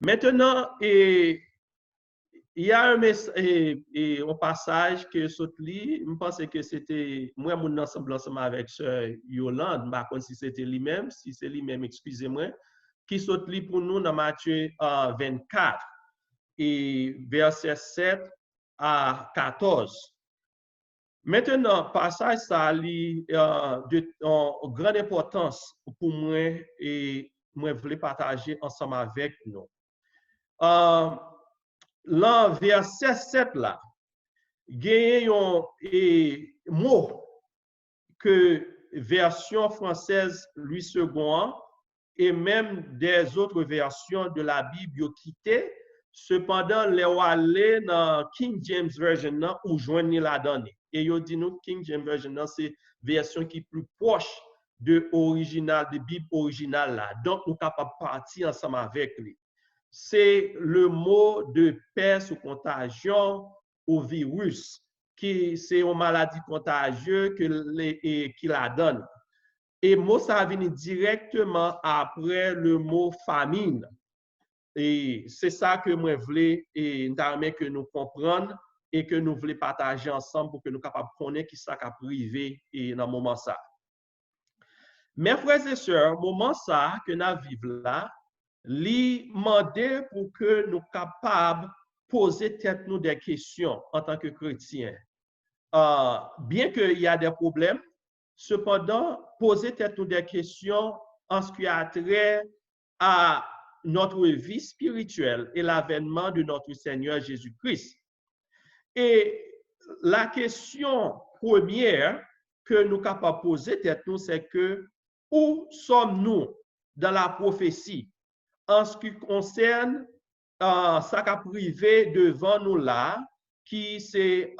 Maintenant, il y a un passage que Sotli, je pense que c'était moi mon ensemble avec Sœur Yolande, par contre si c'était lui-même, si c'est lui-même, excusez-moi, qui Sotli pour nous dans Matthieu 24 et verset 7 à 14. Maintenant, passage ça a de grande importance pour moi et moi voulais partager ensemble avec nous. Dans verset 7 là, il y a un mot que version française Louis II et même des autres versions de la Bible ont quitté. Cependant, les aller dans King James Version ou joindre la donnée. Et ils dit nous King James Version c'est version qui est plus proche de original de Bible originale là. Donc nous capable partir ensemble avec lui. C'est le mot de peste ou contagion ou virus qui c'est une maladie contagieuse qui la donne. Et mot ça vient directement après le mot famine. Et c'est ça que moi voulais et que nous comprenions et que nous voulons partager ensemble pour que nous capables de connaître qui ça a privé et dans le moment ça. Mes frères et sœurs, moment ça que nous vivons là, lui demander pour que nous capables de poser tête nous des questions en tant que chrétiens. Bien qu'il y a des problèmes, cependant, poser tête nous des questions en ce qui a trait à notre vie spirituelle et l'avènement de notre Seigneur Jésus-Christ. Et la question première que nous sommes capables de poser tête nous, c'est que où sommes-nous dans la prophétie en ce qui concerne ça qu'a privé devant nous là, qui c'est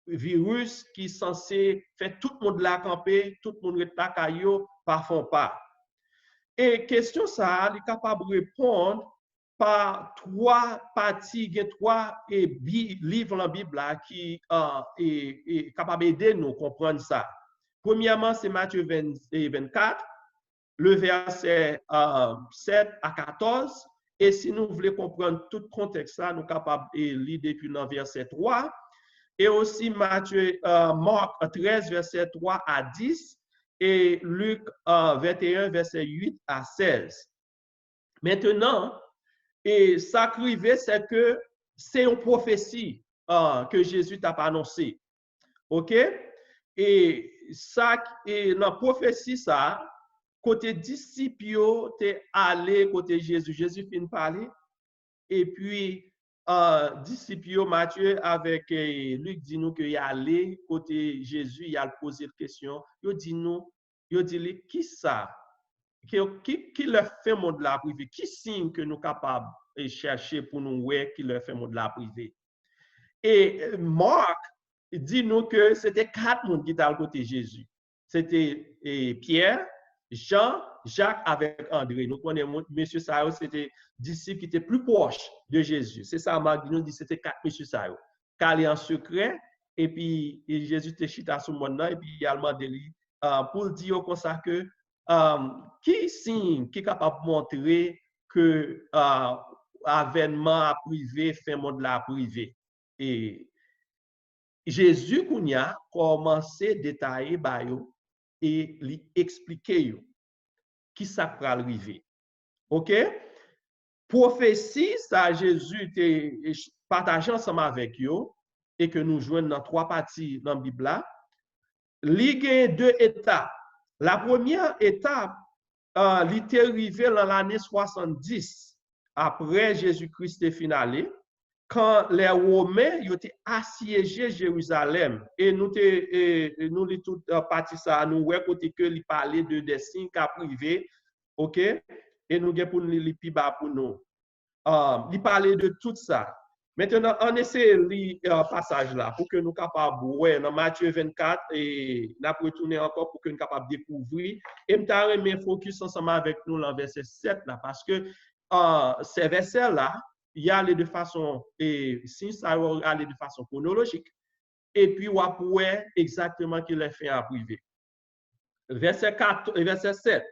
virus qui est censé faire tout le monde la camper, tout le monde est là caillou, par fond pas. Et question ça, il est capable de répondre par trois parties, trois livres dans la Bible là, qui est capable d'aider nous à comprendre ça. Premièrement, c'est Matthieu 24, le verset 7 à 14. Et si nous voulons comprendre tout le contexte, nous sommes capables de lire depuis le verset 3. Et aussi Marc 13, verset 3 à 10. Et Luc 21, verset 8 à 16. Maintenant, et ça crivé, c'est que c'est une prophétie que Jésus t'a annoncé. OK? Et ça, et dans la prophétie, ça, côté disciples, t'es allé côté Jésus. Jésus finit parler. Et puis, disciples, Matthieu avec Luc dit nous qu'il y a allé côté Jésus, il a posé la question. Il dit nous, il dit qui ça? Qui leur fait monde la privé? Qui signe que nous sommes capables de chercher pour nous voir qui leur fait monde la privé? Et Marc dit nous que c'était 4 monde qui étaient à côté de Jésus. C'était Pierre, Jean, Jacques avec André. Nous connaissons M. Sao, c'était disciples qui étaient plus proches de Jésus. C'est ça, Marc nous dit c'était 4 M. Sao. Calé en secret, et puis Jésus était chita sur le monde, et puis il a demandé pour dire comme ça que qui signe, qui est capable de montrer que avènement privé fait monde la privé. Et Jésus a commencé à détailler et lui expliquer qui ça va arriver. OK? Prophétie, ça Jésus a partagé ensemble avec eux et que nous jouons dans 3 parties dans la Bible. Il y a 2 étapes. La première étape, il est arrivé dans l'année 70 après Jésus-Christ est finalé, quand les Romains ont assiégé Jérusalem. Et nous avons tout parti ça, nous avons côté que il parlait de des signes privés, OK? Et nous avons pour nous les plus bas pour nous. Il parlait de tout ça. Maintenant, on essaie de lire passage là pour que nous soyons capables, ouais, dans Matthieu 24, et nous allons retourner encore pour que nous soyons capables de découvrir. Et nous allons focus ensemble avec nous dans verset 7 là, parce que ces versets là, il y a de façon, et si ça va aller de façon chronologique, et puis on va voir exactement qu'il est fait en privé. Verset 7.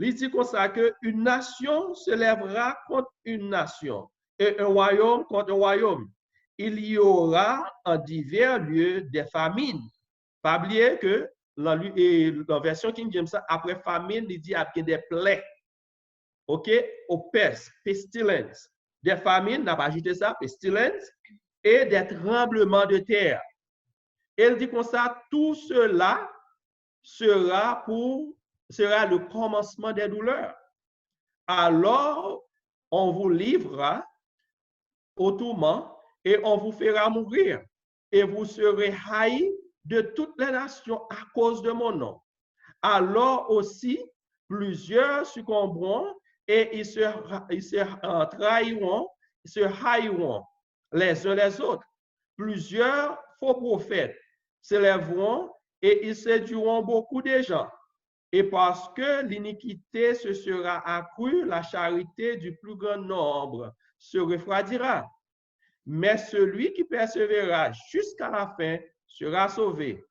Il dit comme ça que une nation se lèvera contre une nation et un royaume contre un royaume. Il y aura en divers lieux des famines. Pas oublier que dans la version King James, après famine, il dit qu'il y a des plaies. OK? Au peste, pestilence. Des famines, n'a pas ajouté ça, pestilence, et des tremblements de terre. Il dit comme ça, tout cela sera le commencement des douleurs. Alors, on vous livrera au tourment et on vous fera mourir. Et vous serez haïs de toutes les nations à cause de mon nom. Alors aussi, plusieurs succomberont et ils se trahiront, ils se haïront les uns les autres. Plusieurs faux prophètes s'élèveront et ils séduiront beaucoup de gens. Et parce que l'iniquité se sera accrue, la charité du plus grand nombre se refroidira. Mais celui qui persévérera jusqu'à la fin sera sauvé.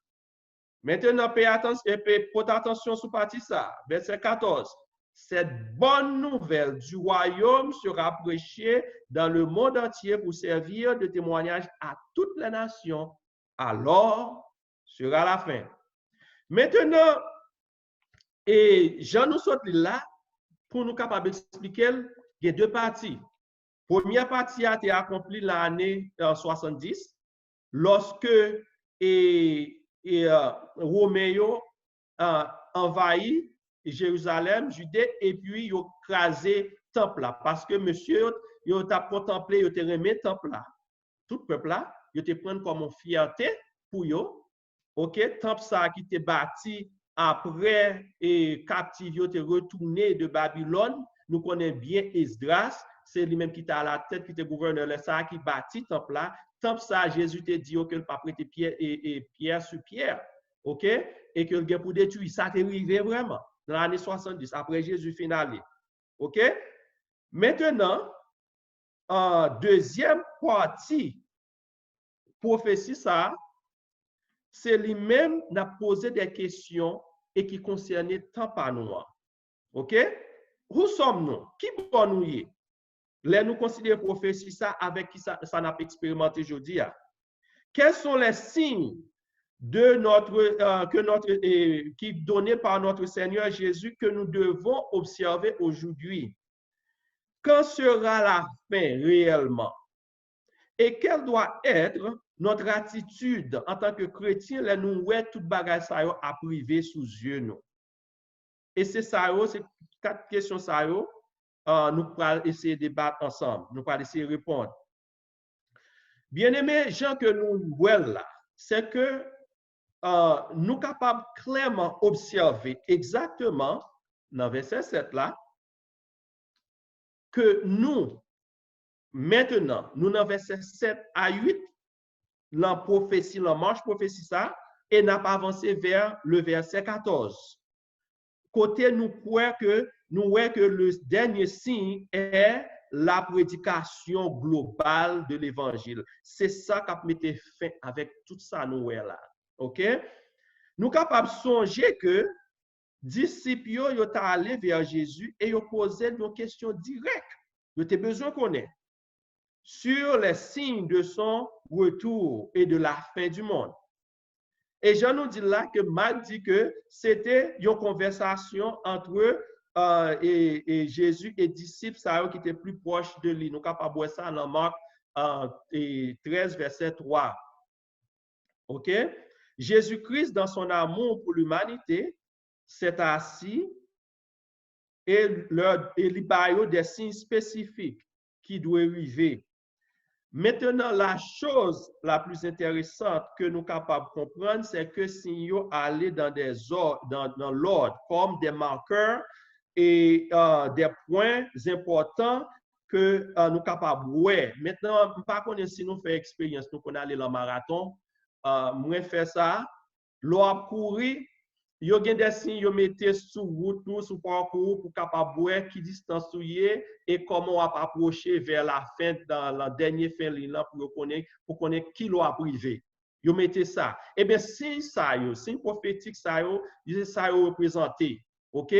Maintenant, portez attention sur partie ça. Verset 14. Cette bonne nouvelle du royaume sera prêchée dans le monde entier pour servir de témoignage à toutes les nations. Alors sera la fin. Maintenant, et Jean nous sort là pour nous capables d'expliquer, il y a deux parties. Première partie a été accomplie l'année 70, lorsque Roméo envahit Jérusalem, Judée, et puis il a crasé le temple là, parce que monsieur, il a contemplé, il a remis le temple là. Tout le peuple là, il a pris comme une fierté pour eux. OK, temple ça qui était bâti après et captif, il était retourné de Babylone. Nous connaissons bien Esdras, c'est lui-même qui était à la tête, qui était gouverneur de ça, qui bâtit temple là. Temple ça, Jésus te dit que le pape était pierre sur pierre. OK? Et que le gars pour détruire, ça t'est arrivé vraiment dans l'année 70, après Jésus finalé. OK? Maintenant, en deuxième partie, prophétie ça, c'est lui-même qui a posé des questions et qui concernaient tant par nous. OK? Où sommes-nous? Qui bon nous y? Là, nous considérons prophétie ça avec qui ça n'a pas expérimenté aujourd'hui. Quels sont les signes de qui donnés par notre Seigneur Jésus que nous devons observer aujourd'hui? Quand sera la fin réellement? Et quelle doit être notre attitude en tant que chrétien, là, nous ouais toute bagage ça à privé sous yeux nous. Et c'est ça, c'est 4 questions ça, nous allons essayer de débattre ensemble, nous allons essayer de répondre. Bien-aimés, gens que nous voyons là, c'est que nous sommes capables clairement observer exactement dans verset 7 là, que nous, maintenant, nous dans verset 7 à 8, la prophétie, la marche prophétie ça, et n'a pas avancé vers le verset 14. Côté nous croyons que le dernier signe est la prédication globale de l'évangile. C'est ça qui a mis fin avec tout ça nous là. OK? Nous sommes capables de songer que disciples sont allés vers Jésus et ils ont posé une question directe. Ils ont besoin qu'on ait sur les signes de son retour et de la fin du monde. Et Jean nous dit là que Marc dit que c'était une conversation entre et Jésus et disciples qui étaient plus proches de lui. Nous sommes capables de voir ça dans Marc 13, verset 3. OK? Jésus-Christ, dans son amour pour l'humanité, s'est assis et il a des signes spécifiques qui doivent arriver. Maintenant, la chose la plus intéressante que nous sommes capables de comprendre, c'est que si nous allons dans l'ordre comme des marqueurs et des points importants que nous sommes capables de voir. Maintenant, par contre, si nous faisons expérience, nous connaissons aller dans le marathon, moi faire ça, l'on courir, il y a des signes, il mettez sur route, sur parcours pour capable voir qui distance est et comment on va approcher vers la fin, dans la dernière fin ligne pour connaître qui l'a privé. Vous mettez ça. Eh bien, si ça, si prophétique ça, ça représenté. OK?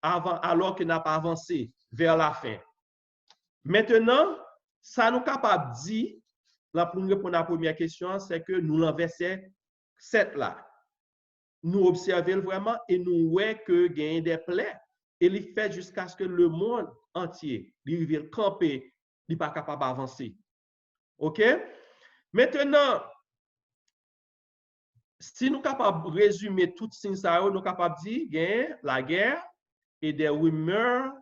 alors que n'a pas avancé vers la fin. Maintenant, ça nous capable de dire, là, pour nous répondre à la première question, c'est que nous, dans verset 7 là, nous observons vraiment et nous voyons que gagne des plaies et il fait jusqu'à ce que le monde entier il camper, il n'est pas capable d'avancer. OK? Maintenant, si nous sommes capables de résumer tout ça, nous sommes capables de dire gagne la guerre et des rumeurs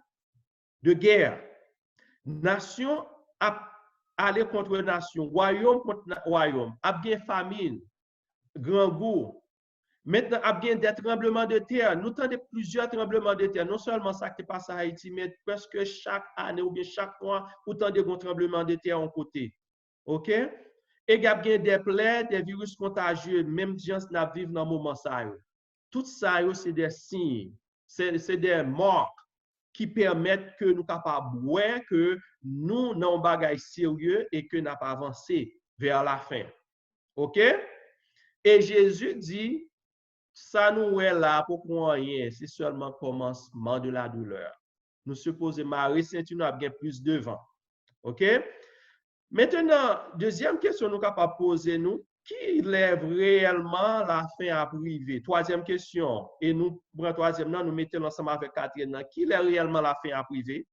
de guerre. Nation a aller contre nation, royaume contre royaume, a bien famine, grand goût. Maintenant, il y a bien des tremblements de terre. Nous avons plusieurs tremblements de terre. Non seulement ça qui passe à Haïti, mais presque chaque année ou bien chaque mois, autant de tremblements de terre en côté. OK? Et il y a bien des plaies, des virus contagieux, même gens qui vivent dans le moment ça. Tout ça, c'est des signes, c'est des marques qui permettent que nous sommes capables de voir que nous avons un bagage sérieux et que nous n'avons pas avancé vers la fin. OK? Et Jésus dit, ça nous est là pour rien, c'est seulement le commencement de la douleur. Nous supposons Marie Saint-Une a bien plus de vent. OK? Maintenant, deuxième question nous capable poser nous, qui lève réellement la fin à priver? Troisième question, et nous prenons troisième, nous mettons ensemble avec quatrième, qui lève réellement la fin à priver?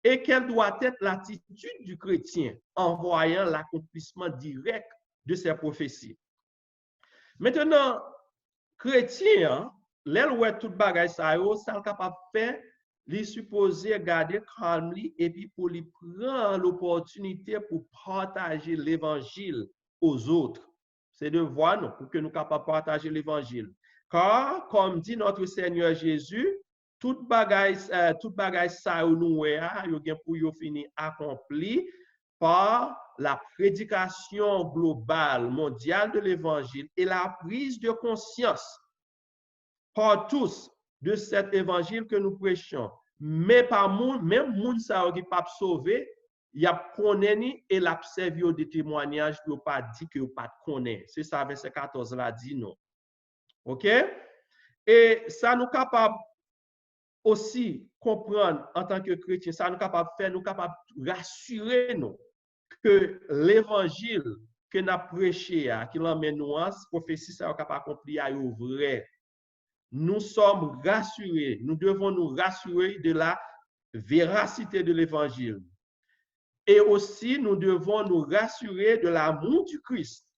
Et quelle doit être l'attitude du chrétien en voyant l'accomplissement direct de ces prophéties? Maintenant, chrétien, l'ouest tout bagage ça est capable de faire, il supposé garder calme et puis pour lui prendre l'opportunité pour partager l'évangile aux autres. C'est de voir nous pour que nous capables de partager l'évangile. Car comme dit notre Seigneur Jésus, tout bagage ça nous est pour yo fini accompli par la prédication globale mondiale de l'évangile et la prise de conscience par tous de cet évangile que nous prêchons. Mais par monde, même moun sa qui pas sauvé, il y a connaît et l'a servi des témoignages qui n'ont pas dit que pas connaît. C'est ça verset 14 là dit non. OK? Et ça nous capable aussi comprendre en tant que chrétien, ça nous capable faire, nous capable rassurer nous que l'évangile que nous prêché, qui l'emmène nous, prophétie, ça est capable d'accomplir à vrai. Nous sommes rassurés, nous devons nous rassurer de la véracité de l'évangile. Et aussi, nous devons nous rassurer de l'amour du Christ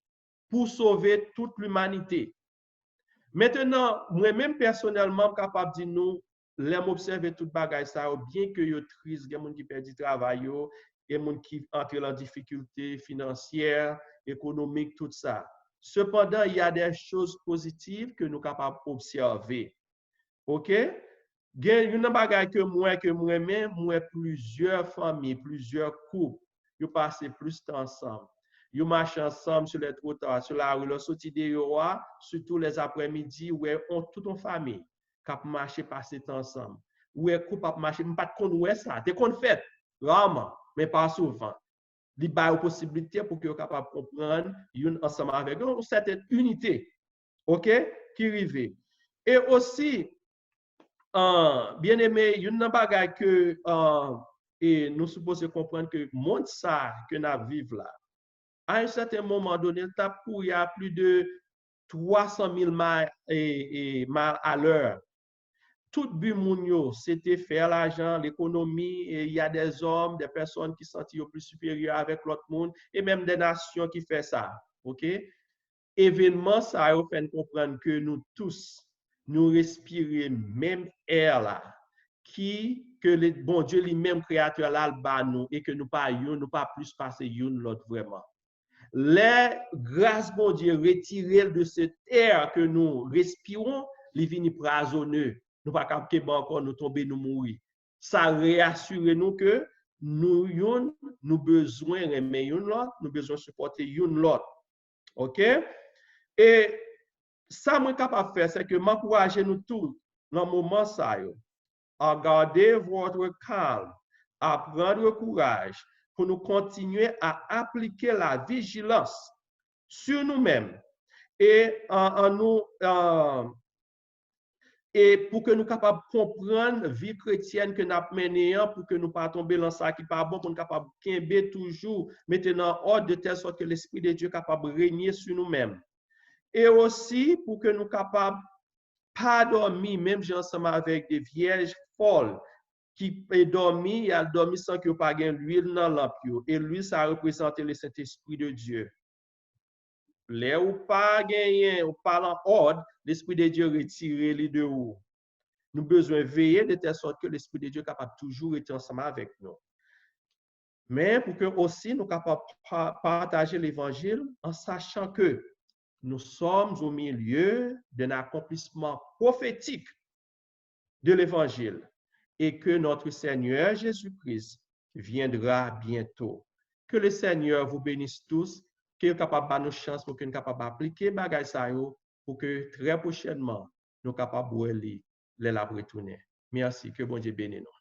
pour sauver toute l'humanité. Maintenant, moi-même personnellement, je suis capable de dire nous, l'aime observer toute bagaille ça, bien que yo triste, il y a des gens qui perdent du travail, il y a des gens qui entrent en difficulté financière, économique, tout ça. Cependant, il y a des choses positives que nous sommes capables d'observer. OK? Il y a une bagaille que moi, plusieurs familles, plusieurs couples, ils passent plus de temps ensemble. Ils marchent ensemble sur les trottoirs, sur la rue, ils sortent des rois, surtout les après-midi, où on toute en famille, qui marcher passer ensemble. Où est couple marcher, pas de connaître ça, t'es qu'on fait rarement, mais pas souvent. Il y a une possibilité pour que vous soyez capable de comprendre ensemble avec eux une certaine unité, OK, qui arrive. Et aussi, bien aimé, il y a une bagaille que et nous supposons comprendre que le monde ça que nous vivons là, à un certain moment donné, il y a plus de 300 000 miles à l'heure. Tout but mounio, c'était faire l'argent, l'économie, et il y a des hommes, des personnes qui sont plus supérieures avec l'autre monde, et même des nations qui font ça. OK? Événement, ça a fait comprendre que nous tous, nous respirons même air là, que le bon Dieu lui-même créateur là, nous, et que nous pas plus passer l'autre vraiment. Les grâces bon Dieu retirées de cette air que nous respirons, les vini poisonneux. Nous pas capable encore nous tomber nous mourir. Ça réassure nous que nous besoin aimer l'autre, nous besoin supporter l'autre. OK? Et ça moi capable faire c'est que m'encourager nous tous dans le moment ça à garder votre calme, à prendre courage pour nous continuer à appliquer la vigilance sur nous-mêmes et en nous et pour que nous capables de comprendre la vie chrétienne que nous avons menée, pour que nous ne pas tomber dans ça qui n'est pas bon, pour nous capables de toujours maintenant ordre de telle sorte que l'Esprit de Dieu est capable de régner sur nous-mêmes. Et aussi pour que nous capables pas dormir, même ensemble avec des vierges folles qui est dormi, il a dormi sans qu'il n'y ait pas d'huile dans la lampe. Et lui, ça représente le Saint-Esprit de Dieu. Là où pas gagné, ou pas en ordre, l'Esprit de Dieu retire les deux hauts. Nous avons besoin de veiller de telle sorte que l'Esprit de Dieu est capable toujours être ensemble avec nous. Mais pour que aussi nous capables de partager l'Évangile en sachant que nous sommes au milieu d'un accomplissement prophétique de l'Évangile et que notre Seigneur Jésus-Christ viendra bientôt. Que le Seigneur vous bénisse tous, qu'il est capable de nous chance pour que nous capable d'appliquer bagay ça pour que très prochainement nous capables de les retourner. Merci, que bon Dieu bénisse nous.